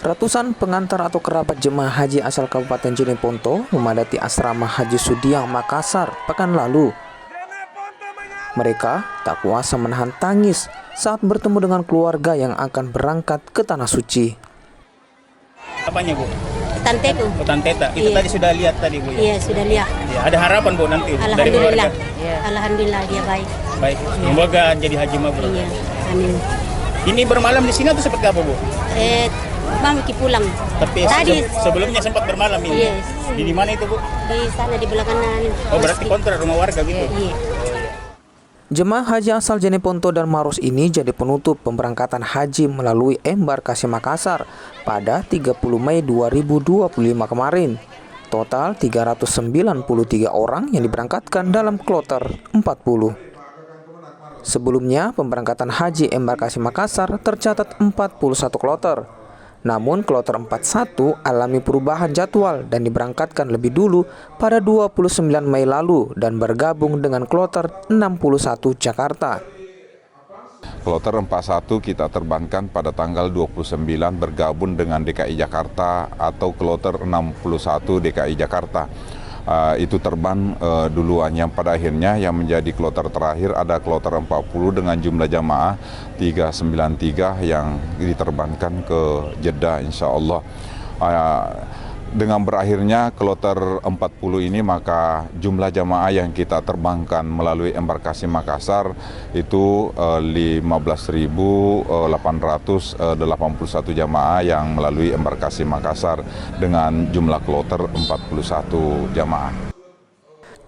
Ratusan pengantar atau kerabat jemaah haji asal Kabupaten Jeneponto memadati asrama Haji Sudiang, Makassar pekan lalu. Mereka tak kuasa menahan tangis saat bertemu dengan keluarga yang akan berangkat ke Tanah Suci. Apanya, Bu? Tanteku. Tanteta. Itu Iya. tadi sudah lihat tadi, Bu? Iya, sudah lihat. Ya, ada harapan, Bu, nanti dari Alhamdulillah. keluarga? Alhamdulillah dia baik. Baik. Semoga jadi haji mabrur. Iya, amin. Ini bermalam di sini atau seperti apa, Bu? Mami pulang. Tapi Tadi sebelumnya sempat bermalam ini. Yes. Di mana itu, Bu? di sana di belakang. Oh, berarti kontrak rumah warga gitu. Iya. Jemaah haji asal Jeneponto dan Maros ini jadi penutup pemberangkatan haji melalui embarkasi Makassar pada 30 Mei 2025 kemarin. Total 393 orang yang diberangkatkan dalam kloter 40. Sebelumnya, pemberangkatan haji embarkasi Makassar tercatat 41 kloter. Namun kloter 41 alami perubahan jadwal dan diberangkatkan lebih dulu pada 29 Mei lalu dan bergabung dengan kloter 61 Jakarta. Kloter 41 kita terbangkan pada tanggal 29 bergabung dengan DKI Jakarta atau kloter 61 DKI Jakarta. Itu terbang duluan, yang pada akhirnya yang menjadi kloter terakhir ada kloter 40 dengan jumlah jamaah 393 yang diterbangkan ke Jeddah insya Allah. Dengan berakhirnya kloter 40 ini maka jumlah jamaah yang kita terbangkan melalui embarkasi Makassar itu 15.881 jamaah yang melalui embarkasi Makassar dengan jumlah kloter 41 jamaah.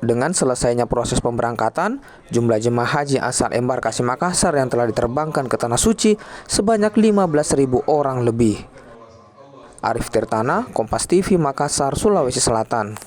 Dengan selesainya proses pemberangkatan, jumlah jemaah haji asal embarkasi Makassar yang telah diterbangkan ke Tanah Suci sebanyak 15.000 orang lebih. Arif Tirtana, Kompas TV, Makassar, Sulawesi Selatan.